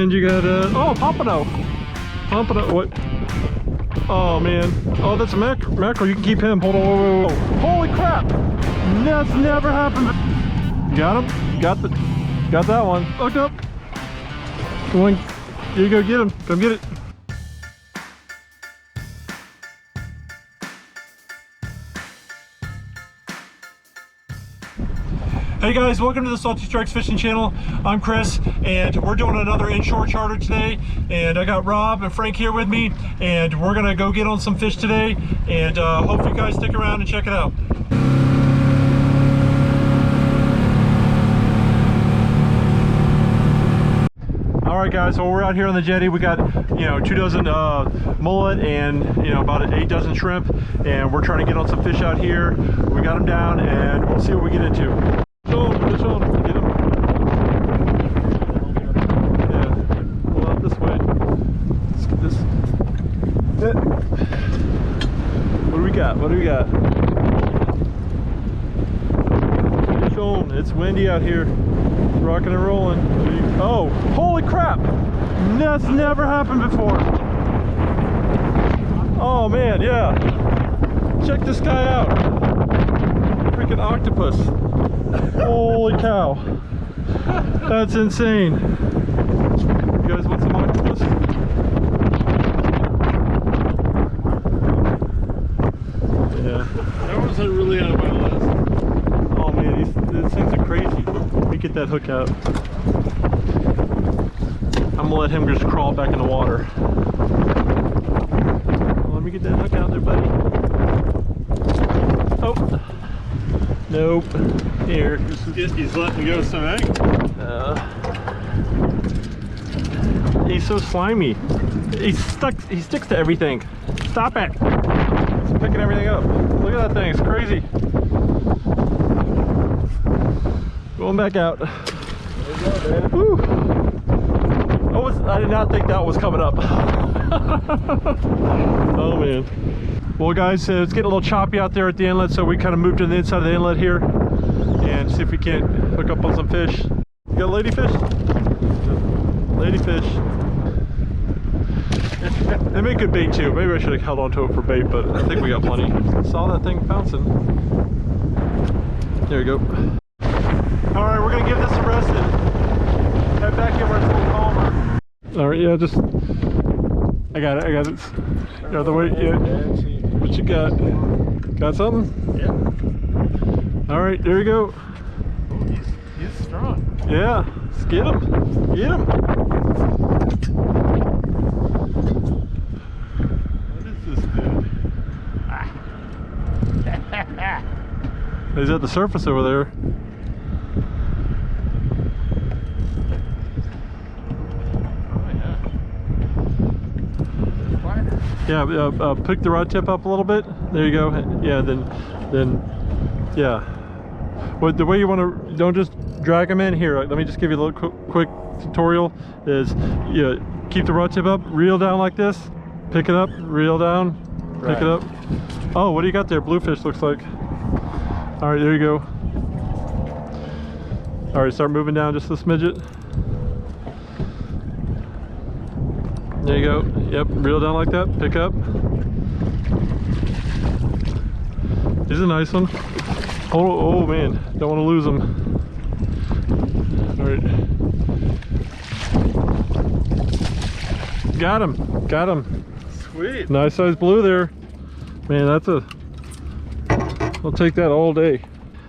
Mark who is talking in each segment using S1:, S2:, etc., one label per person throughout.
S1: And you got oh, pompano. Pompano, what? Oh man, oh that's a mackerel. You can keep him. Hold on, whoa, whoa, whoa. Holy crap! That's never happened. You got him? Got that one. Look up. Come on, here you go. Get him. Come get it. Hey guys, welcome to the Salty Strikes Fishing Channel. I'm Chris, and we're doing another inshore charter today. And I got Rob and Frank here with me, and we're gonna go get on some fish today. And hope you guys stick around and check it out. All right, guys. So we're out here on the jetty. We got 2 dozen mullet and about 8 dozen shrimp, and we're trying to get on some fish out here. We got them down, and we'll see what we get into. Fish on, get him. Yeah, pull out this way. Let's get this. What do we got? What do we got? Fish on. It's windy out here. It's rocking and rolling. Oh, holy crap! That's never happened before. Oh man, yeah. Check this guy out. Freaking octopus. Holy cow. That's insane. You guys want some octopus? Yeah.
S2: That wasn't really on my list.
S1: Oh man, these things are crazy. Let me get that hook out. I'm gonna let him just crawl back in the water. Let me get that hook out there, buddy. Oh. Nope. Here.
S2: He's letting go some egg.
S1: He's so slimy. He sticks to everything. Stop it. It's picking everything up. Look at that thing. It's crazy. Going back out.
S2: There you go, man.
S1: Woo. I did not think that was coming up. Oh man. Well guys, it's getting a little choppy out there at the inlet, so we kind of moved to the inside of the inlet here and see if we can't hook up on some fish. You got a ladyfish? Ladyfish. They make good bait too. Maybe I should have held on to it for bait, but I think we got plenty. Saw that thing bouncing. There we go. All right, we're gonna give this a rest and head back in where it's a little calmer. All right, yeah, just I got it. The other way, yeah. What you got? Got something?
S2: Yeah.
S1: All right, there you go.
S2: Oh, he's strong.
S1: Yeah, let's get him. Get him.
S2: What is this dude?
S1: He's at the surface over there. Yeah, pick the rod tip up a little bit. There you go. Yeah, then, yeah. But the way you want to, don't just drag them in here. Let me just give you a little quick tutorial. Is keep the rod tip up, reel down like this, pick it up, reel down, pick it up. Oh, what do you got there? Bluefish looks like. All right, there you go. All right, start moving down just a smidget. There you go. Yep, reel down like that. Pick up. Here's a nice one. Oh man, don't want to lose him. All right. Got him. Got him.
S2: Sweet.
S1: Nice size blue there. Man, I'll take that all day.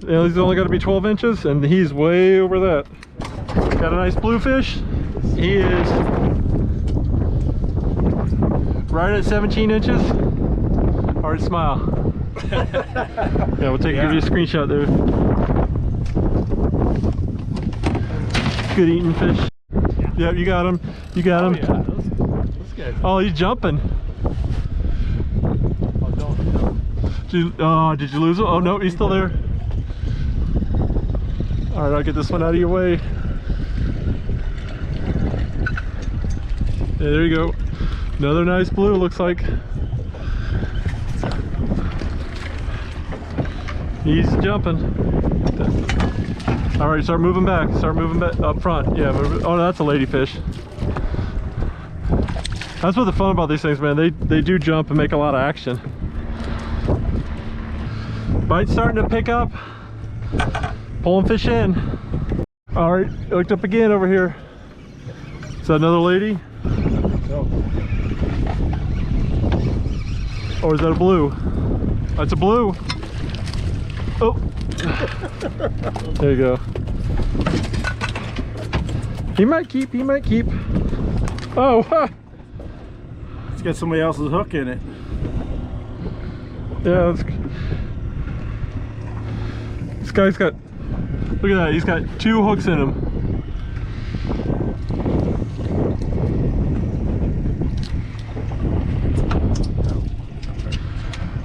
S1: He's only got to be 12 inches, and he's way over that. Got a nice bluefish. He is right at 17 inches. Hard smile. Yeah, we'll give you a screenshot there. Good eating fish. Yep, you got him. You got him.
S2: Yeah, that's good.
S1: Oh, he's jumping.
S2: Oh,
S1: did you lose him? Oh no, he's still there. All right, I'll get this one out of your way. Yeah, there you go. Another nice blue, looks like. He's jumping. All right, start moving back. Start moving back up front. Yeah, oh, that's a ladyfish. That's what the fun about these things, man. They do jump and make a lot of action. Bite's starting to pick up. Pulling fish in. All right, hooked up again over here. Is that another lady? Or is that a blue? That's a blue. Oh. There you go. He might keep, he might keep. Oh, ha.
S3: It's got somebody else's hook in it.
S1: Yeah, this guy's got, look at that, he's got 2 hooks in him.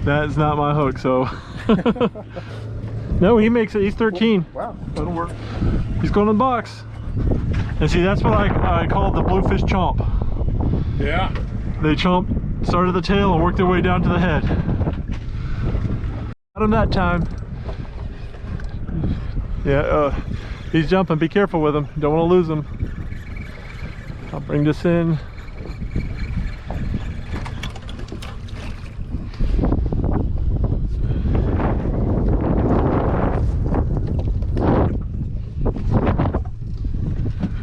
S1: That is not my hook, so. No, he makes it, he's 13.
S3: Wow, that'll work.
S1: He's going in the box. And see, that's what I call the bluefish chomp.
S3: Yeah.
S1: They chomp, started the tail and worked their way down to the head. Got him that time. Yeah, he's jumping. Be careful with him. Don't want to lose him. I'll bring this in.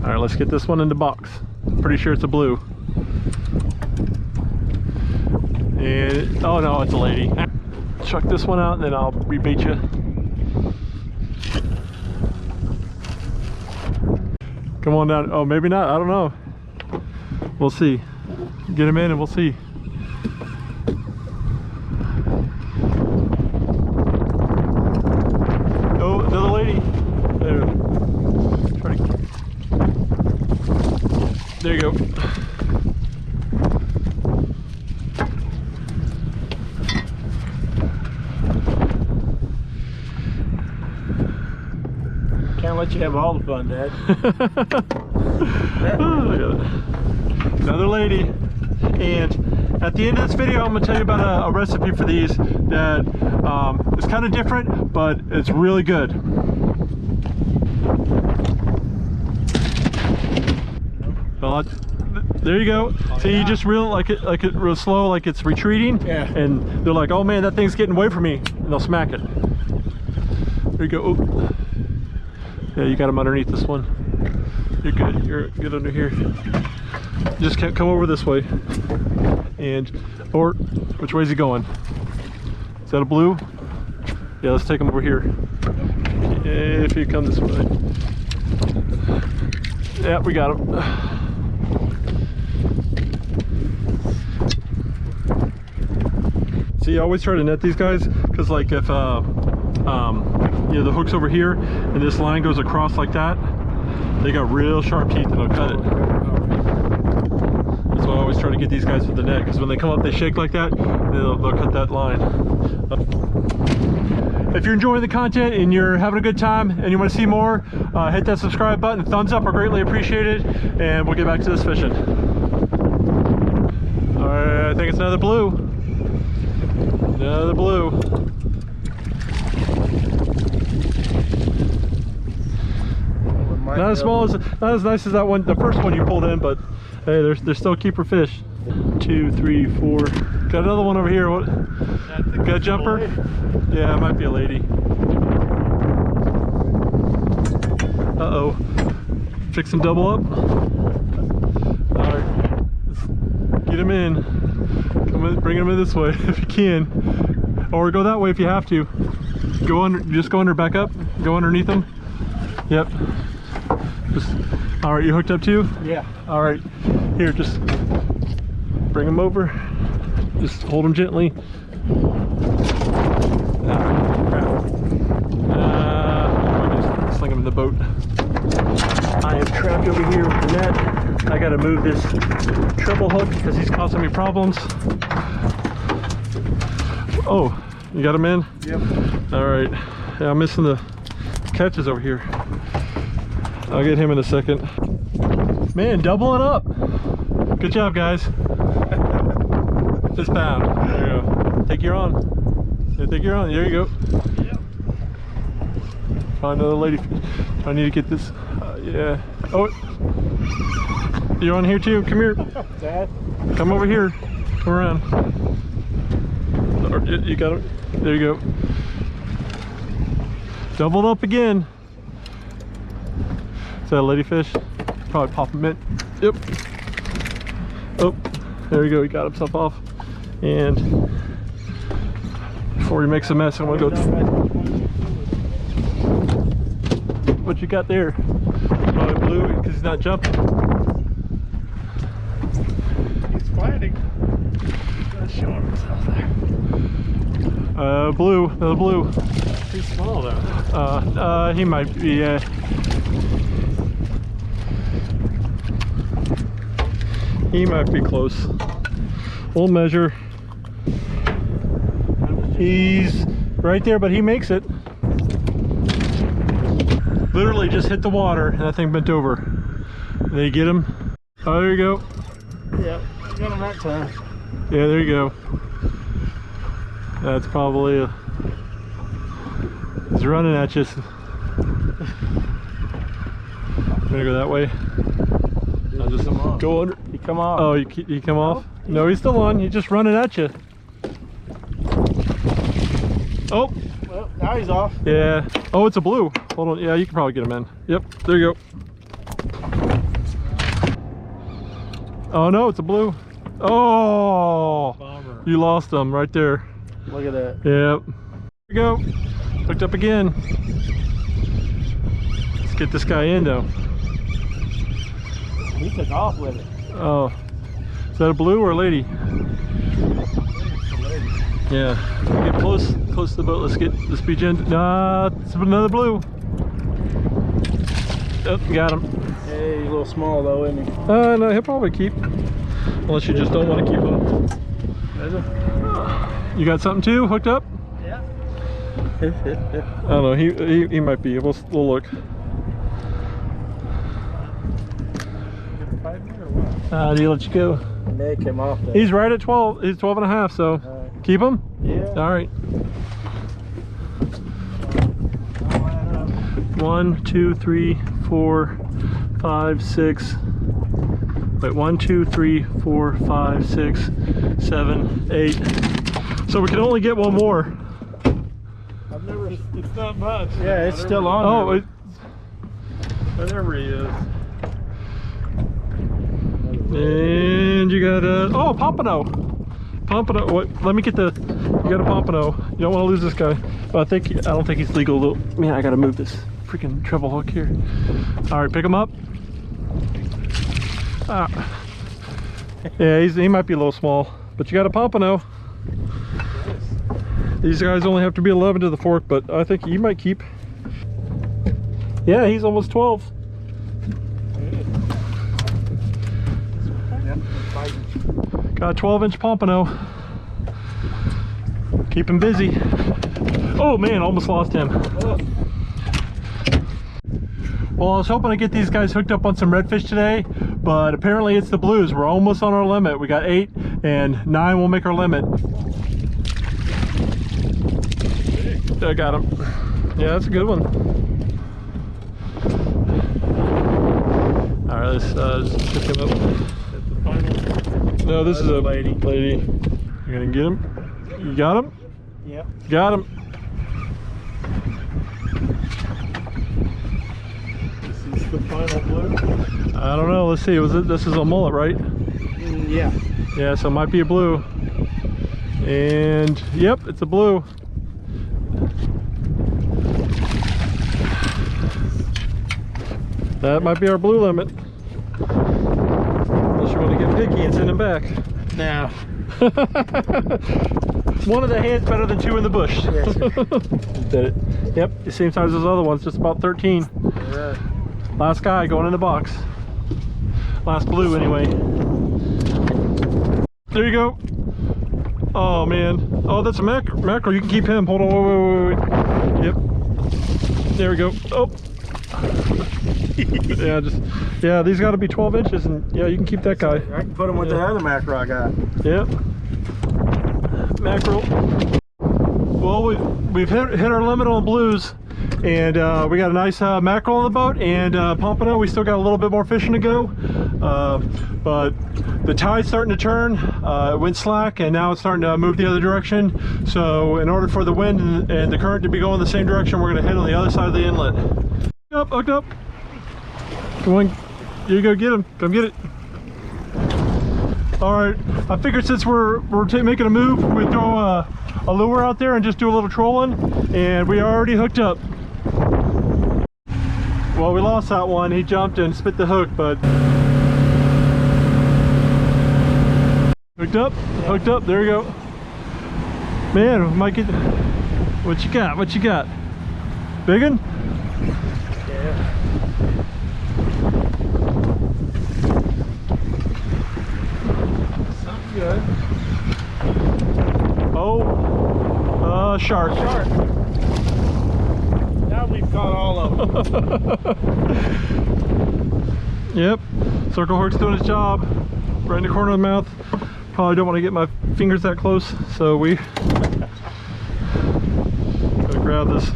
S1: All right, let's get this one in the box. Pretty sure it's a blue. And oh no, it's a lady. Chuck this one out and then I'll rebait you. Come on down. Oh, maybe not. I don't know. We'll see. Get him in and we'll see. Oh, another lady. There. There you go.
S3: Can't let you have all the fun, Dad.
S1: Oh, look at it. Another lady. And at the end of this video, I'm going to tell you about a recipe for these that is kind of different, but it's really good. Well, there you go. See, you just reel like it real slow, like it's retreating.
S3: Yeah. And
S1: they're like, oh man, that thing's getting away from me, and they'll smack it. There you go. Oh. Yeah, you got him underneath this one. You're good. You're good under here. Just come over this way. And or which way is he going? Is that a blue? Yeah, let's take him over here. If you come this way. Yeah, we got him. See, I always try to net these guys because, like, if you know, the hook's over here and this line goes across like that, they got real sharp teeth and they'll cut it. That's why I always try to get these guys with the net, because when they come up they shake like that, they'll cut that line. If you're enjoying the content and you're having a good time and you want to see more, hit that subscribe button. Thumbs up are greatly appreciated, and we'll get back to this fishing. All right, I think it's another blue. Another blue. Not as small as, not as nice as that one, the first one you pulled in, but hey, they're still keeper fish. 2, 3, 4. Got another one over here. What? Got a jumper? Yeah, it might be a lady. Uh-oh. Fix him double up. All right, let's get him in. Come in, bring him in this way if you can, or go that way if you have to. Go under, just go under, back up, go underneath them. Yep. Just, all right, you hooked up too?
S3: Yeah.
S1: All right, here, just bring him over. Just hold him gently. Just sling him in the boat. I am trapped over here with the net. I gotta move this treble hook because he's causing me problems. Oh, you got him in?
S3: Yep. All
S1: right. Yeah, I'm missing the catches over here. I'll get him in a second. Man, doubling up. Good job, guys. Just pound. There you go. Think you're on. Yeah, think you're on. There you go.
S3: Yep.
S1: Find another lady. I need to get this. Yeah. Oh, you're on here too. Come here.
S3: Dad?
S1: Come over here. Come around. You got it. There you go. Doubled up again. Is that a ladyfish? Probably pop him in. Yep. Oh, there you go. He got himself off. And before he makes a mess, I'm gonna go. What you got there? Probably blue because he's not jumping.
S2: He's fighting. He's not showing himself there.
S1: Blue. Another blue.
S2: Too small though.
S1: He might be. He might be close. We'll measure. He's right there, but he makes it. Literally just hit the water and that thing bent over. Did you get him? Oh, there you go.
S3: Yeah, got him that time.
S1: Yeah, there you go. That's probably he's running at you. I'm gonna go that way. I'll just go under.
S3: He come off.
S1: Oh, you come off? No, he's still on. He's just running at you. Oh.
S3: Well, now he's off.
S1: Yeah. Oh, it's a blue. Hold on. Yeah, you can probably get him in. Yep. There you go. Oh no, it's a blue. Oh.
S2: Bomber.
S1: You lost him right there.
S3: Look at that.
S1: Yep. There you go. Hooked up again. Let's get this guy in though.
S3: He took off with it.
S1: Oh. Is that a blue or a lady? Yeah. Get close to the boat. Let's get this beach in. Nah, it's another blue. Oh, got him.
S3: Hey, he's a little small though, isn't he?
S1: No, he'll probably keep. Unless you just don't want to keep him.
S3: Is it?
S1: You got something too hooked up?
S3: Yeah.
S1: I don't know. He might be. We'll look. Do you let you go?
S3: Nick him off there.
S1: He's right at 12. He's 12 and a half. So
S3: Right.
S1: keep him.
S3: Yeah.
S1: All right. 1, 2, 3, 4, 5, 6. Wait, 1, 2, 3, 4, 5, 6, 7, 8. So we can only get one more.
S2: I've never. It's not much.
S3: Yeah, it's still on.
S1: Oh,
S3: there.
S2: Whatever he is.
S1: and you got a pompano. Pompano. What? Let me get the. You got a pompano. You don't want to lose this guy. But I don't think he's legal though. Man, I gotta move this freaking treble hook here. All right, pick him up. Yeah, he might be a little small, but you got a pompano. These guys only have to be 11 to the fork, but I think you might keep. Yeah, he's almost 12. Got a 12-inch pompano. Keep him busy. Oh man, almost lost him. Well, I was hoping to get these guys hooked up on some redfish today, but apparently it's the blues. We're almost on our limit. We got 8 and 9 will make our limit. I got him. Yeah, that's a good one. All right, let's pick him up.
S2: That's the final.
S1: No, this is a
S3: lady.
S1: You're gonna get him? You got him?
S3: Yep.
S1: Got him.
S2: This is the final blue.
S1: I don't know. Let's see. This is a mullet, right?
S3: Yeah.
S1: Yeah, so it might be a blue. And yep, it's a blue. That might be our blue limit. Unless you want to get picky and send him back.
S3: Now.
S1: One of the hands better than 2 in the bush.
S3: Yes, sir.
S1: Did it. Yep, the same size as those other ones, just about 13.
S3: Right.
S1: Last guy going in the box. Last blue anyway. There you go. Oh man. Oh, that's a mackerel. You can keep him. Hold on. Wait. Yep. There we go. Oh. Yeah, these got to be 12 inches, and yeah, you can keep that guy.
S3: I can put him with the other mackerel I got.
S1: Yep. Mackerel. Well, we've hit our limit on blues, and we got a nice mackerel on the boat, and pompano. We still got a little bit more fishing to go, but the tide's starting to turn. It went slack, and now it's starting to move the other direction. So in order for the wind and the current to be going the same direction, we're going to head on the other side of the inlet. Hooked up. Come on, here you go, get him. Come get it. All right, I figured since we're making a move, we throw a lure out there and just do a little trolling, and we are already hooked up. Well, we lost that one. He jumped and spit the hook, but hooked up. There you go. Man, we might get. What you got? Big one?
S3: Yeah. Something good.
S1: Oh, shark.
S3: Now we've caught all of them.
S1: Yep, circle hook's doing its job. Right in the corner of the mouth. Probably don't want to get my fingers that close, so we gotta grab this.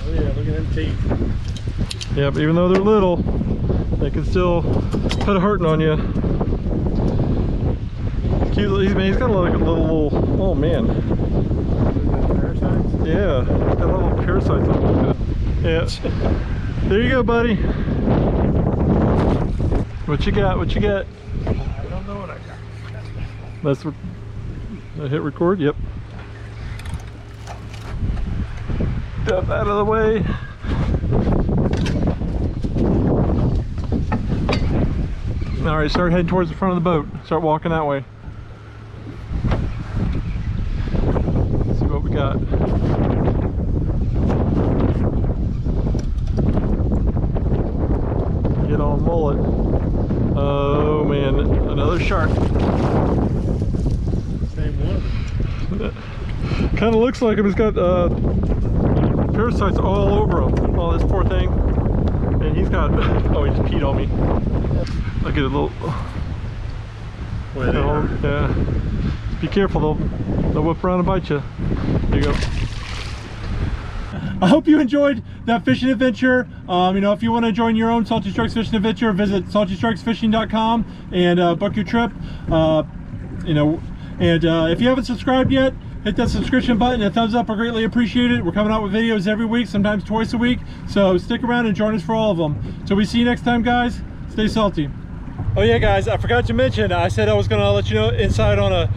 S3: Oh yeah, look at them teeth.
S1: Yep, even though they're little, they can still put a hurting on you. Cute, he's got like a little, oh man.
S3: Parasites?
S1: Yeah, got little parasites on it. Yeah. There you go, buddy. What you got?
S3: I don't know what I got.
S1: Let's hit record. Yep. Duff out of the way. All right, start heading towards the front of the boat. Start walking that way. Let's see what we got. Get on mullet. Oh man, another shark.
S3: Same one.
S1: Kind of looks like him. He's got parasites all over him. Oh, this poor thing. And he's got. Oh, he just peed on me. Look at a little. Yeah. Be careful, they'll whip around and bite you. There you go. I hope you enjoyed that fishing adventure. You know, if you want to join your own Salty Strikes fishing adventure, visit saltystrikesfishing.com and book your trip. You know, and if you haven't subscribed yet, hit that subscription button. A thumbs up, I greatly appreciate it. We're coming out with videos every week, sometimes twice a week. So stick around and join us for all of them. So we see you next time, guys. Stay salty. Oh yeah, guys, I forgot to mention, I said I was gonna let you know inside on a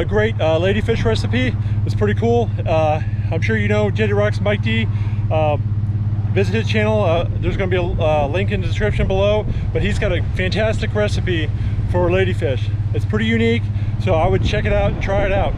S1: great ladyfish recipe. It's pretty cool. I'm sure you know Jetty Rocks Mike D. Visit his channel. There's gonna be a link in the description below, but he's got a fantastic recipe for ladyfish. It's pretty unique, so I would check it out and try it out.